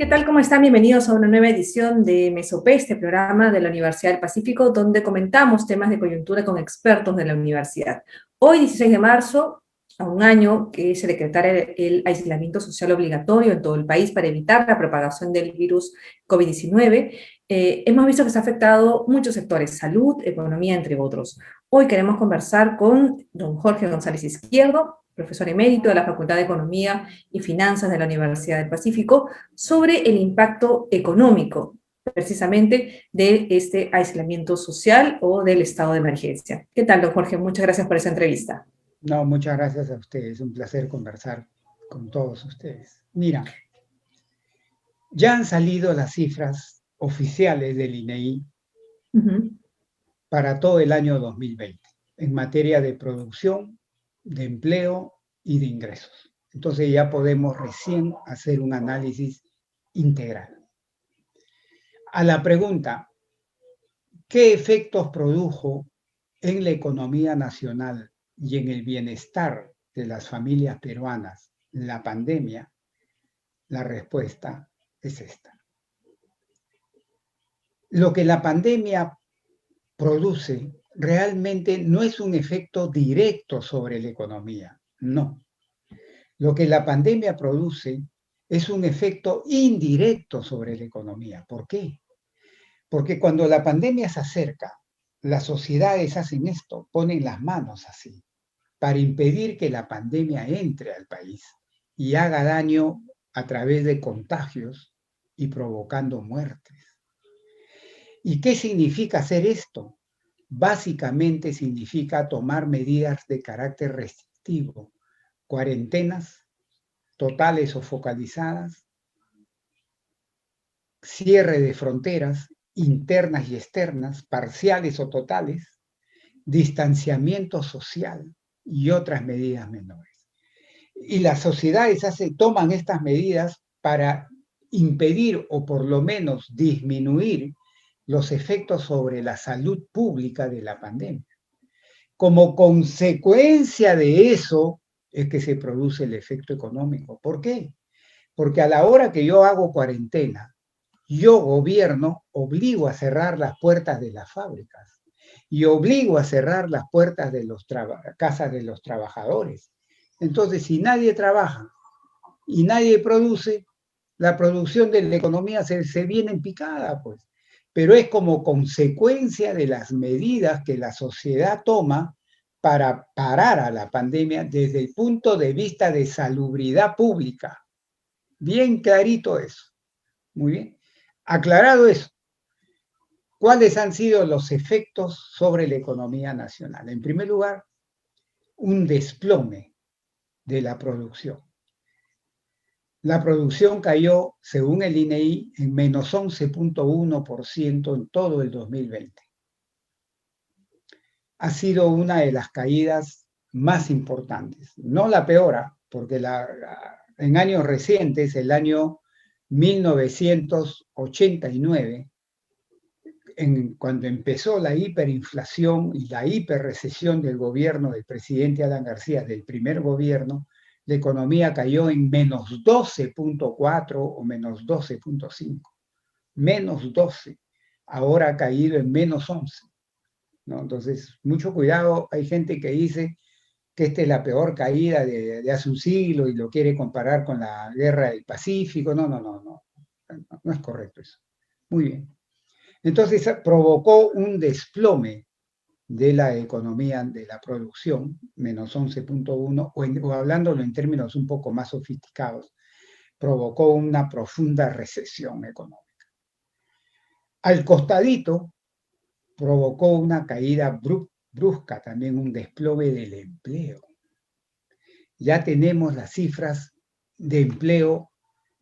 tal? ¿Cómo están? Bienvenidos a una nueva edición de Mesope, este programa de la Universidad del Pacífico, donde comentamos temas de coyuntura con expertos de la universidad. Hoy, 16 de marzo, a un año que se decretara el aislamiento social obligatorio en todo el país para evitar la propagación del virus COVID-19, hemos visto que se ha afectado muchos sectores, salud, economía, entre otros. Hoy queremos conversar con don Jorge González Izquierdo, profesor emérito de la Facultad de Economía y Finanzas de la Universidad del Pacífico, sobre el impacto económico, precisamente, de este aislamiento social o del estado de emergencia. ¿Qué tal, don Jorge? Muchas gracias por esa entrevista. No, muchas gracias a ustedes. Un placer conversar con todos ustedes. Mira, ya han salido las cifras oficiales del INEI para todo el año 2020 en materia de producción, de empleo y de ingresos. Entonces ya podemos recién hacer un análisis integral. A la pregunta, ¿qué efectos produjo en la economía nacional y en el bienestar de las familias peruanas la pandemia? La respuesta es esta. Lo que la pandemia produce realmente no es un efecto directo sobre la economía, no. Lo que la pandemia produce es un efecto indirecto sobre la economía. ¿Por qué? Porque cuando la pandemia se acerca, las sociedades hacen esto, ponen las manos así, para impedir que la pandemia entre al país y haga daño a través de contagios y provocando muertes. ¿Y qué significa hacer esto? Básicamente significa tomar medidas de carácter restrictivo, cuarentenas totales o focalizadas, cierre de fronteras internas y externas, parciales o totales, distanciamiento social y otras medidas menores. Y las sociedades toman estas medidas para impedir o por lo menos disminuir los efectos sobre la salud pública de la pandemia. Como consecuencia de eso es que se produce el efecto económico. ¿Por qué? Porque a la hora que yo hago cuarentena, yo, gobierno, obligo a cerrar las puertas de las fábricas y obligo a cerrar las puertas de las casas de los trabajadores. Entonces, si nadie trabaja y nadie produce, la producción de la economía se viene en picada, pues. Pero es como consecuencia de las medidas que la sociedad toma para parar a la pandemia desde el punto de vista de salubridad pública. Bien clarito eso. Muy bien. Aclarado eso, ¿cuáles han sido los efectos sobre la economía nacional? En primer lugar, un desplome de la producción. La producción cayó, según el INEI, en menos 11.1% en todo el 2020. Ha sido una de las caídas más importantes, no la peor, porque en años recientes, el año 1989, cuando empezó la hiperinflación y la hiperrecesión del gobierno del presidente Alan García, del primer gobierno, la economía cayó en menos 12.4 o menos 12.5. Menos 12. Ahora ha caído en menos 11. ¿No? Entonces, mucho cuidado. Hay gente que dice que esta es la peor caída de hace un siglo y lo quiere comparar con la guerra del Pacífico. No, no, no, no. No es correcto eso. Muy bien. Entonces provocó un desplome de la economía, de la producción, menos 11.1, o hablándolo en términos un poco más sofisticados, provocó una profunda recesión económica. Al costadito, provocó una caída brusca, también un desplome del empleo. Ya tenemos las cifras de empleo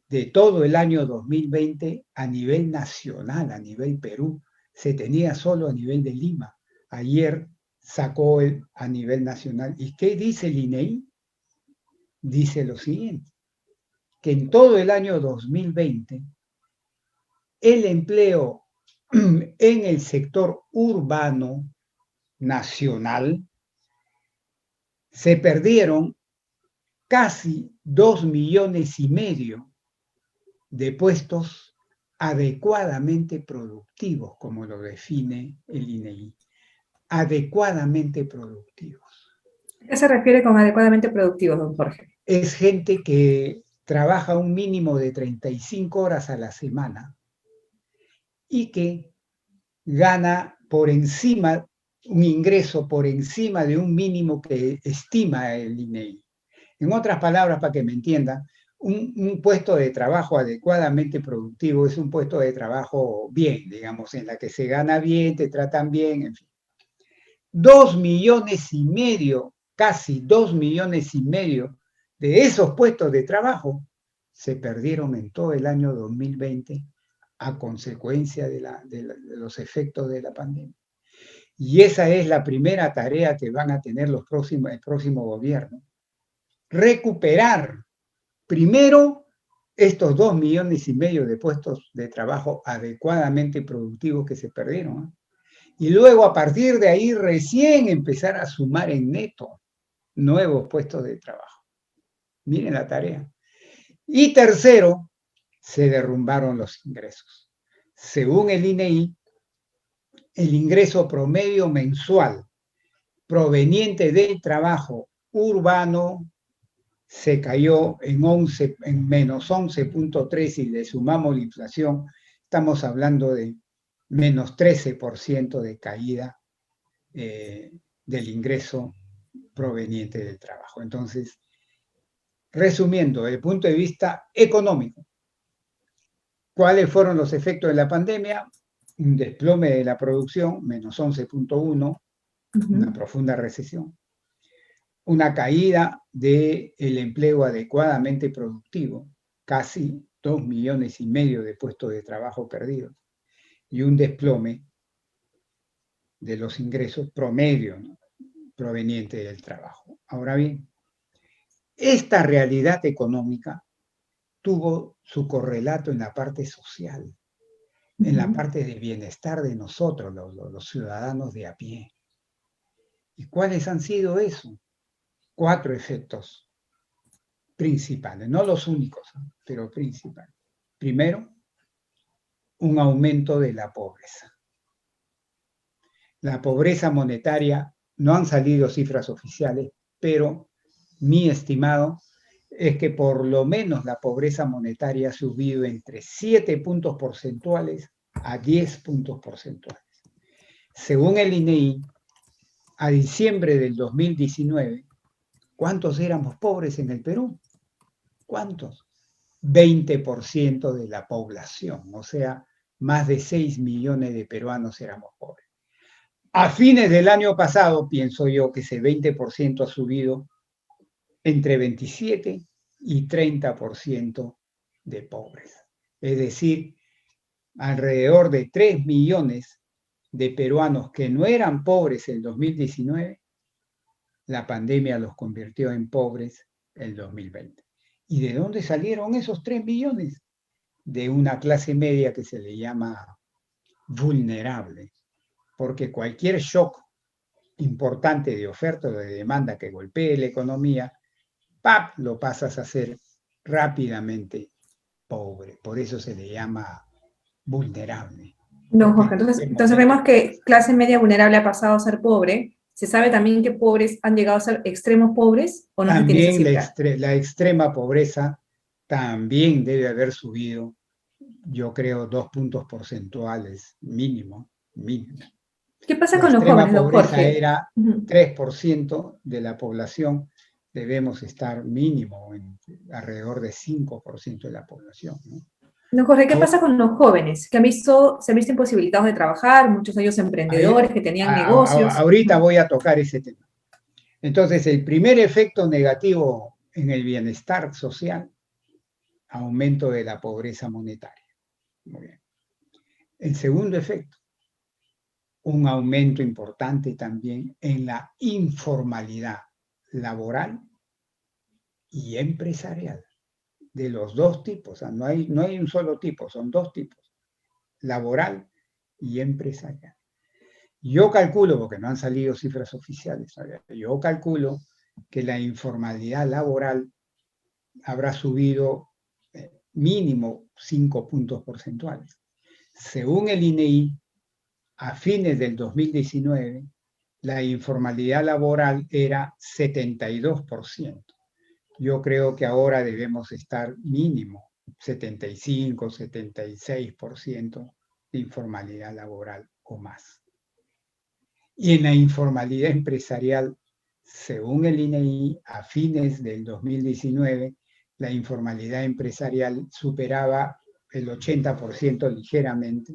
de todo el año 2020 a nivel nacional, a nivel Perú. Se tenía solo a nivel de Lima. Ayer sacó a nivel nacional. ¿Y qué dice el INEI? Dice lo siguiente, que en todo el año 2020 el empleo en el sector urbano nacional se perdieron casi 2,5 millones de puestos adecuadamente productivos, como lo define el INEGI. Adecuadamente productivos. ¿A qué se refiere con adecuadamente productivos, don Jorge? Es gente que trabaja un mínimo de 35 horas a la semana y que gana por encima, un ingreso por encima de un mínimo que estima el INEGI. En otras palabras, para que me entiendan, un puesto de trabajo adecuadamente productivo es un puesto de trabajo bien, digamos, en la que se gana bien, te tratan bien, en fin. 2,5 millones, casi 2,5 millones de esos puestos de trabajo se perdieron en todo el año 2020 a consecuencia de los efectos de la pandemia. Y esa es la primera tarea que van a tener el próximo gobierno. Recuperar primero estos 2,5 millones de puestos de trabajo adecuadamente productivos que se perdieron. Y luego a partir de ahí recién empezar a sumar en neto nuevos puestos de trabajo. Miren la tarea. Y tercero, se derrumbaron los ingresos. Según el INEGI, el ingreso promedio mensual proveniente del trabajo urbano se cayó en menos 11,3 y le sumamos la inflación, estamos hablando de menos 13% de caída del ingreso proveniente del trabajo. Entonces, resumiendo, desde el punto de vista económico, ¿cuáles fueron los efectos de la pandemia? Un desplome de la producción, menos 11,1, una profunda recesión. Una caída del empleo adecuadamente productivo, casi 2,5 millones de puestos de trabajo perdidos, y un desplome de los ingresos promedio, ¿no?, provenientes del trabajo. Ahora bien, esta realidad económica tuvo su correlato en la parte social, en la parte de bienestar de nosotros, los ciudadanos de a pie. ¿Y cuáles han sido esos? 4 efectos principales, no los únicos, pero principales. Primero, un aumento de la pobreza. La pobreza monetaria, no han salido cifras oficiales, pero mi estimado es que por lo menos la pobreza monetaria ha subido entre 7 puntos porcentuales a 10 puntos porcentuales. Según el INEGI, a diciembre del 2019, ¿cuántos éramos pobres en el Perú? ¿Cuántos? 20% de la población, o sea, más de 6 millones de peruanos éramos pobres. A fines del año pasado, pienso yo que ese 20% ha subido entre 27 y 30% de pobres. Es decir, alrededor de 3 millones de peruanos que no eran pobres en 2019, la pandemia los convirtió en pobres en 2020. ¿Y de dónde salieron esos 3 millones? De una clase media que se le llama vulnerable, porque cualquier shock importante de oferta o de demanda que golpee la economía, ¡pap!, lo pasas a ser rápidamente pobre. Por eso se le llama vulnerable. No, Jorge, entonces vemos que clase media vulnerable ha pasado a ser pobre. ¿Se sabe también que pobres han llegado a ser extremos pobres o no se tiene esa cifra? La extrema pobreza también debe haber subido, yo creo, 2 puntos porcentuales mínimo. ¿Qué pasa La con los extrema jóvenes, don pobreza Jorge? era 3% de la población, debemos estar mínimo en alrededor de 5% de la población, ¿no? Don Jorge, ¿qué pasa con los jóvenes que se han visto imposibilitados de trabajar, muchos de ellos emprendedores que tenían negocios? Ahorita voy a tocar ese tema. Entonces, el primer efecto negativo en el bienestar social, aumento de la pobreza monetaria. Muy bien. El segundo efecto, un aumento importante también en la informalidad laboral y empresarial, de los dos tipos. O sea, no hay un solo tipo, son dos tipos, laboral y empresarial. Yo calculo, porque no han salido cifras oficiales, yo calculo que la informalidad laboral habrá subido mínimo 5 puntos porcentuales. Según el INEI, a fines del 2019, la informalidad laboral era 72%. Yo creo que ahora debemos estar mínimo 75, 76% de informalidad laboral o más. Y en la informalidad empresarial, según el INEI, a fines del 2019, la informalidad empresarial superaba el 80% ligeramente.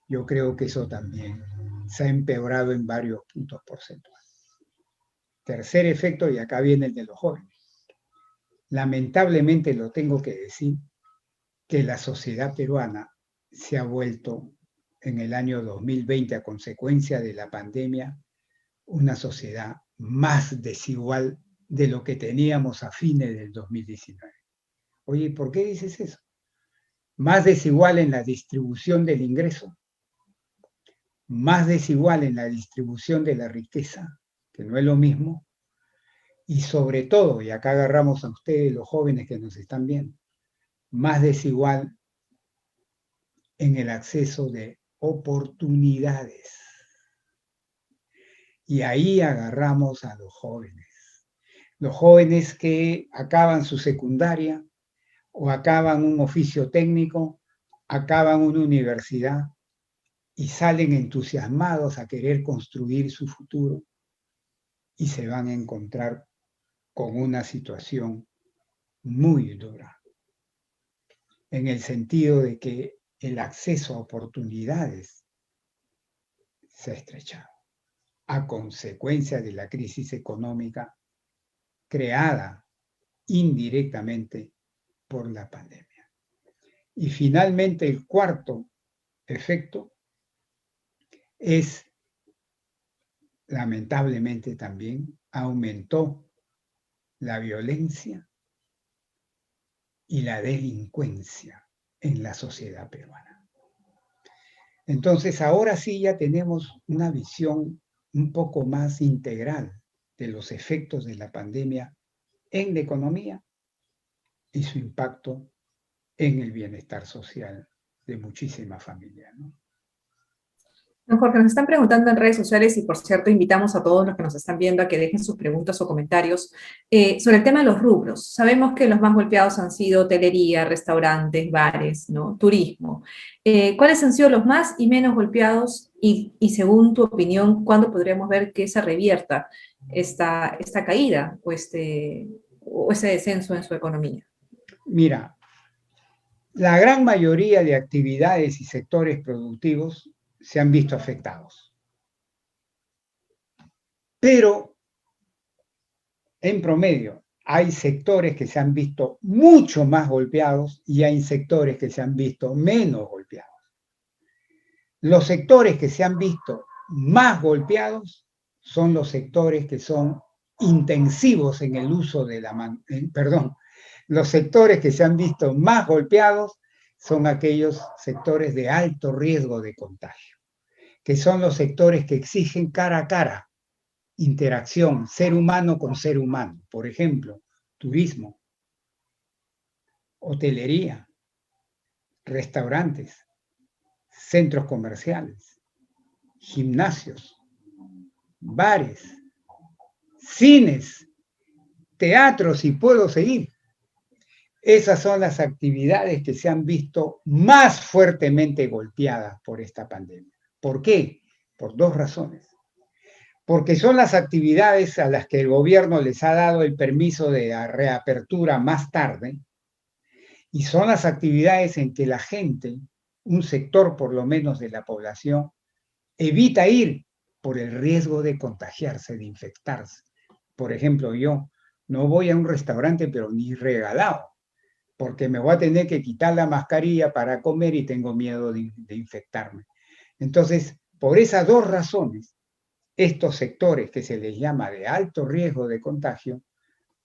Yo creo que eso también se ha empeorado en varios puntos porcentuales. Tercer efecto, y acá viene el de los jóvenes. Lamentablemente lo tengo que decir, que la sociedad peruana se ha vuelto en el año 2020 a consecuencia de la pandemia una sociedad más desigual de lo que teníamos a fines del 2019. Oye, ¿por qué dices eso? Más desigual en la distribución del ingreso, más desigual en la distribución de la riqueza, que no es lo mismo, y sobre todo, y acá agarramos a ustedes, los jóvenes que nos están viendo, más desigual en el acceso de oportunidades. Y ahí agarramos a los jóvenes que acaban su secundaria o acaban un oficio técnico, acaban una universidad y salen entusiasmados a querer construir su futuro y se van a encontrar con una situación muy dura, en el sentido de que el acceso a oportunidades se ha estrechado a consecuencia de la crisis económica creada indirectamente por la pandemia. Y finalmente el cuarto efecto es, lamentablemente también, aumentó la violencia y la delincuencia en la sociedad peruana. Entonces, ahora sí ya tenemos una visión un poco más integral de los efectos de la pandemia en la economía y su impacto en el bienestar social de muchísimas familias, ¿no? Don Jorge, nos están preguntando en redes sociales y, por cierto, invitamos a todos los que nos están viendo a que dejen sus preguntas o comentarios sobre el tema de los rubros. Sabemos que los más golpeados han sido hotelería, restaurantes, bares, ¿no? Turismo. ¿Cuáles han sido los más y menos golpeados? Y según tu opinión, ¿cuándo podríamos ver que se revierta esta caída o ese descenso en su economía? Mira, la gran mayoría de actividades y sectores productivos se han visto afectados. Pero, en promedio, hay sectores que se han visto mucho más golpeados y hay sectores que se han visto menos golpeados. Los sectores que se han visto más golpeados son los sectores que son intensivos en el uso de los sectores que se han visto más golpeados son aquellos sectores de alto riesgo de contagio, que son los sectores que exigen cara a cara, interacción, ser humano con ser humano. Por ejemplo, turismo, hotelería, restaurantes, centros comerciales, gimnasios, bares, cines, teatros, y puedo seguir. Esas son las actividades que se han visto más fuertemente golpeadas por esta pandemia. ¿Por qué? Por dos razones. Porque son las actividades a las que el gobierno les ha dado el permiso de reapertura más tarde, y son las actividades en que la gente, un sector por lo menos de la población, evita ir por el riesgo de contagiarse, de infectarse. Por ejemplo, yo no voy a un restaurante, pero ni regalado, porque me voy a tener que quitar la mascarilla para comer y tengo miedo de infectarme. Entonces, por esas dos razones, estos sectores que se les llama de alto riesgo de contagio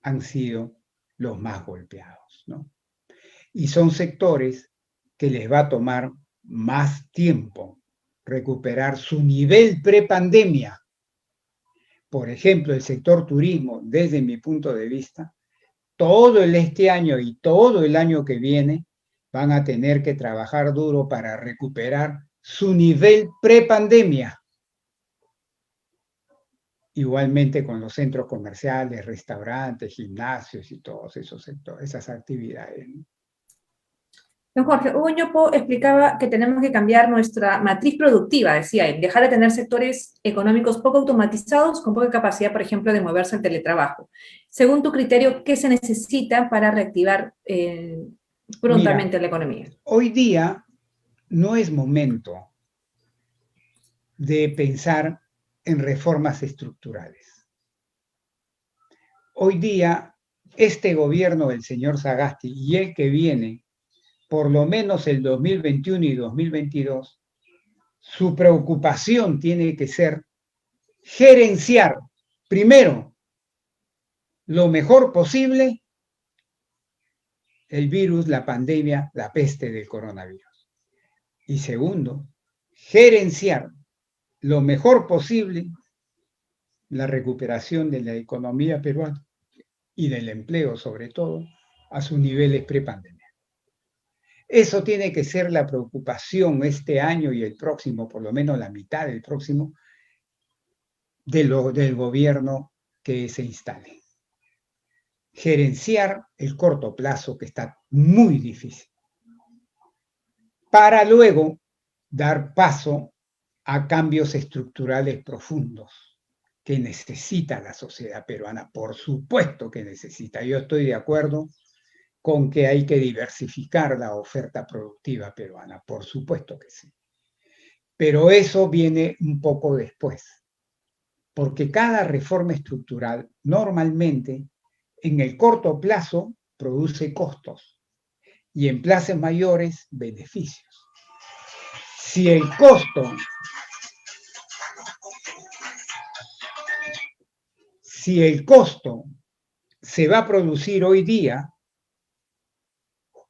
han sido los más golpeados, ¿no? Y son sectores que les va a tomar más tiempo recuperar su nivel prepandemia. Por ejemplo, el sector turismo, desde mi punto de vista, todo este año y todo el año que viene van a tener que trabajar duro para recuperar su nivel prepandemia. Igualmente con los centros comerciales, restaurantes, gimnasios y todos esos sectores, esas actividades. Don Jorge, Hugo Ñopo explicaba que tenemos que cambiar nuestra matriz productiva, decía él, dejar de tener sectores económicos poco automatizados, con poca capacidad, por ejemplo, de moverse al teletrabajo. Según tu criterio, ¿qué se necesita para reactivar prontamente la economía? Hoy día no es momento de pensar en reformas estructurales. Hoy día, este gobierno del señor Sagasti y el que viene, por lo menos el 2021 y 2022, su preocupación tiene que ser gerenciar, primero, lo mejor posible el virus, la pandemia, la peste del coronavirus. Y segundo, gerenciar lo mejor posible la recuperación de la economía peruana y del empleo, sobre todo, a sus niveles prepandemia. Eso tiene que ser la preocupación este año y el próximo, por lo menos la mitad del próximo, del gobierno que se instale. Gerenciar el corto plazo, que está muy difícil, para luego dar paso a cambios estructurales profundos que necesita la sociedad peruana. Por supuesto que necesita. Yo estoy de acuerdo con que hay que diversificar la oferta productiva peruana, por supuesto que sí. Pero eso viene un poco después, porque cada reforma estructural normalmente en el corto plazo produce costos y en plazos mayores beneficios. Si el costo se va a producir hoy día,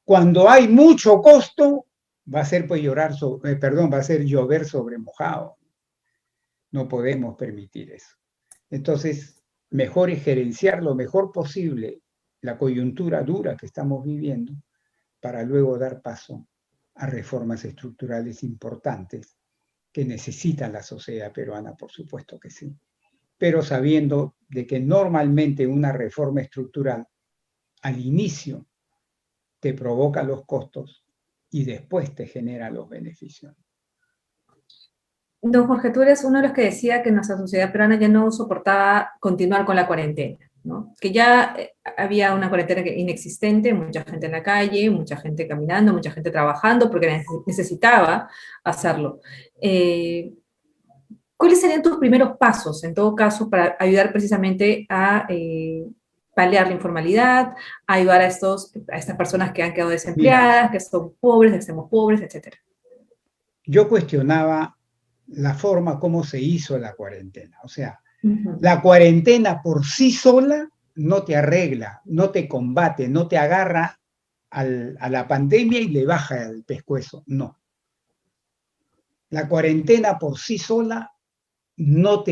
cuando hay mucho costo, va a ser llover sobre mojado. No podemos permitir eso. Entonces, mejor es gerenciar lo mejor posible la coyuntura dura que estamos viviendo para luego dar paso a reformas estructurales importantes que necesita la sociedad peruana, por supuesto que sí. Pero sabiendo de que normalmente una reforma estructural al inicio te provoca los costos y después te genera los beneficios. Don Jorge, tú eres uno de los que decía que nuestra sociedad peruana ya no soportaba continuar con la cuarentena, ¿no? Que ya había una cuarentena inexistente, mucha gente en la calle, mucha gente caminando, mucha gente trabajando, porque necesitaba hacerlo. ¿Cuáles serían tus primeros pasos, en todo caso, para ayudar precisamente a paliar la informalidad, a ayudar a estas personas que han quedado desempleadas, que son pobres, extremos pobres, etcétera? Yo cuestionaba la forma como se hizo la cuarentena. O sea, la cuarentena por sí sola no te arregla, no te combate, no te agarra a la pandemia y le baja el pescuezo. No. La cuarentena por sí sola no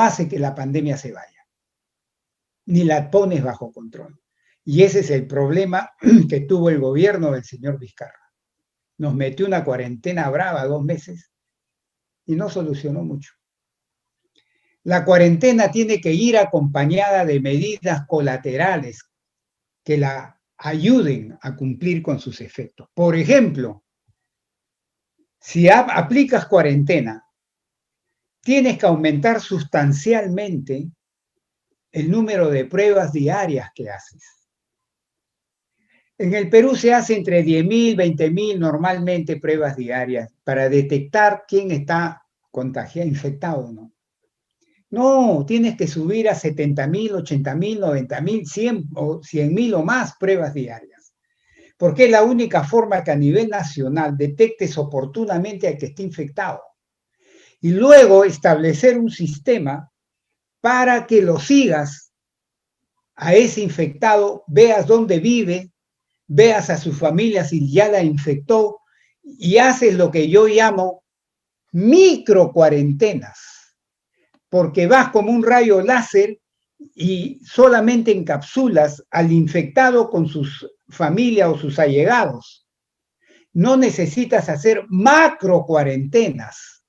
hace que la pandemia se vaya, ni la pones bajo control. Y ese es el problema que tuvo el gobierno del señor Vizcarra. Nos metió una cuarentena brava 2 meses y no solucionó mucho. La cuarentena tiene que ir acompañada de medidas colaterales que la ayuden a cumplir con sus efectos. Por ejemplo, si aplicas cuarentena, tienes que aumentar sustancialmente el número de pruebas diarias que haces. En el Perú se hace entre 10.000, 20.000 normalmente pruebas diarias para detectar quién está contagiado, infectado o no. No, tienes que subir a 70.000, 80.000, 90.000, 100.000 o más pruebas diarias. Porque es la única forma que a nivel nacional detectes oportunamente al que esté infectado. Y luego establecer un sistema para que lo sigas a ese infectado, veas dónde vive, veas a su familia si ya la infectó y haces lo que yo llamo microcuarentenas, porque vas como un rayo láser y solamente encapsulas al infectado con sus familia o sus allegados. No necesitas hacer macro cuarentenas.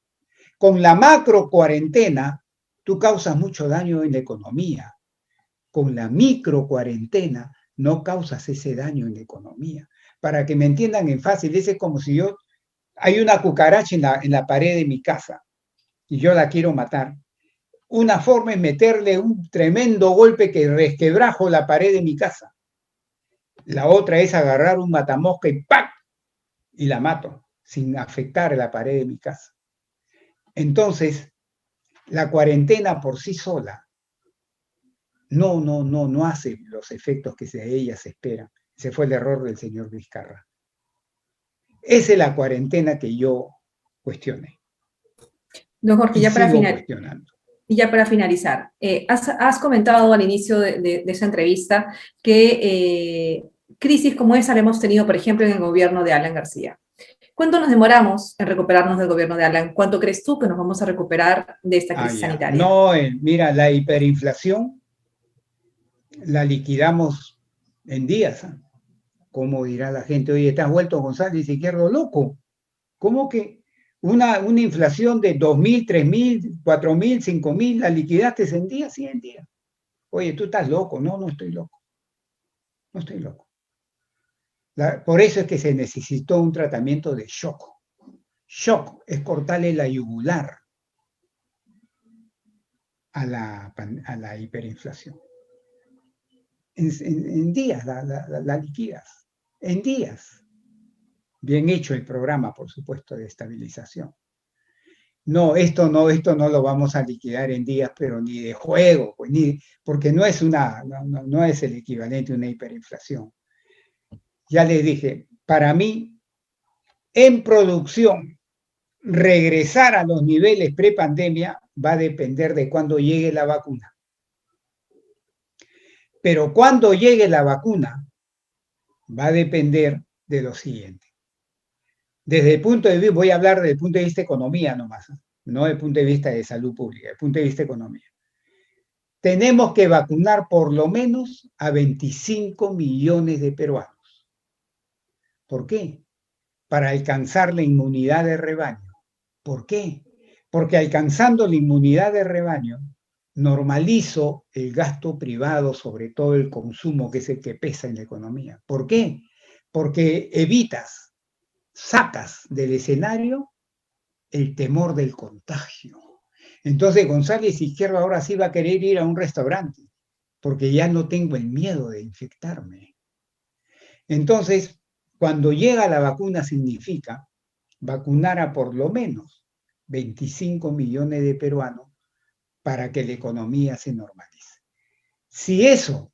Con la macro cuarentena, tú causas mucho daño en la economía. Con la micro cuarentena, no causas ese daño en la economía. Para que me entiendan en fácil, es como si hay una cucaracha en la pared de mi casa y yo la quiero matar. Una forma es meterle un tremendo golpe que resquebrajo la pared de mi casa. La otra es agarrar un matamosca y ¡pac! Y la mato, sin afectar la pared de mi casa. Entonces, la cuarentena por sí sola no hace los efectos que de ella se esperan. Ese fue el error del señor Vizcarra. Esa es la cuarentena que yo cuestioné. Don Jorge, y sigo cuestionando. Y ya para finalizar, has comentado al inicio de esa entrevista que crisis como esa la hemos tenido, por ejemplo, en el gobierno de Alan García. ¿Cuánto nos demoramos en recuperarnos del gobierno de Alan? ¿Cuánto crees tú que nos vamos a recuperar de esta crisis sanitaria? No, mira, la hiperinflación la liquidamos en días. ¿Cómo dirá la gente? Oye, ¿te has vuelto González Izquierdo loco? ¿Cómo que una inflación de 2.000, 3.000, 4.000, 5.000 la liquidaste en días? Sí, en días. Oye, tú estás loco. No, no estoy loco. No estoy loco. Por eso es que se necesitó un tratamiento de shock. Shock es cortarle la yugular a la hiperinflación. En días la liquidas. En días. Bien hecho el programa, por supuesto, de estabilización. No, esto no lo vamos a liquidar en días, pero ni de juego, pues, porque no es el equivalente a una hiperinflación. Ya les dije, para mí, en producción, regresar a los niveles prepandemia va a depender de cuándo llegue la vacuna. Pero cuando llegue la vacuna, va a depender de lo siguiente. Desde el punto de vista, voy a hablar desde el punto de vista de economía nomás, no desde el punto de vista de salud pública, desde el punto de vista de economía. Tenemos que vacunar por lo menos a 25 millones de peruanos. ¿Por qué? Para alcanzar la inmunidad de rebaño. ¿Por qué? Porque alcanzando la inmunidad de rebaño, normalizo el gasto privado, sobre todo el consumo, que es el que pesa en la economía. ¿Por qué? Porque sacas del escenario el temor del contagio. Entonces González Izquierdo ahora sí va a querer ir a un restaurante, porque ya no tengo el miedo de infectarme. Entonces, cuando llega la vacuna significa vacunar a por lo menos 25 millones de peruanos para que la economía se normalice. Si eso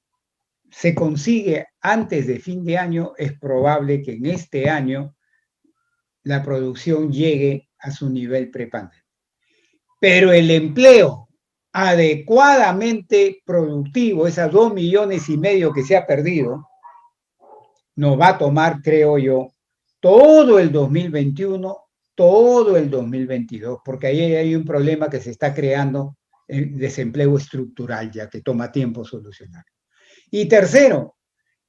se consigue antes de fin de año, es probable que en este año la producción llegue a su nivel prepandemia. Pero el empleo adecuadamente productivo, esas 2,5 millones que se ha perdido, nos va a tomar, creo yo, todo el 2021, todo el 2022, porque ahí hay un problema que se está creando, el desempleo estructural, ya que toma tiempo solucionar. Y tercero,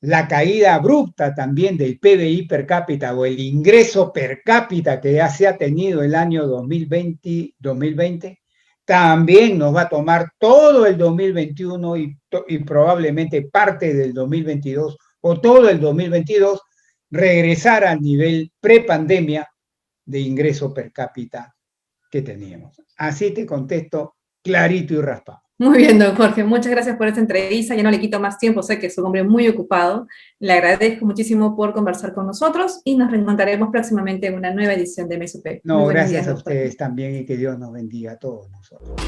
la caída abrupta también del PBI per cápita o el ingreso per cápita que ya se ha tenido el año 2020, también nos va a tomar todo el 2021 y probablemente parte del 2022 o todo el 2022 regresar al nivel prepandemia de ingreso per cápita que teníamos. Así te contesto clarito y raspado. Muy bien, don Jorge, muchas gracias por esta entrevista. Ya no le quito más tiempo, sé que es un hombre muy ocupado. Le agradezco muchísimo por conversar con nosotros y nos reencontraremos próximamente en una nueva edición de MSUP. No, gracias a ustedes también y que Dios nos bendiga a todos nosotros.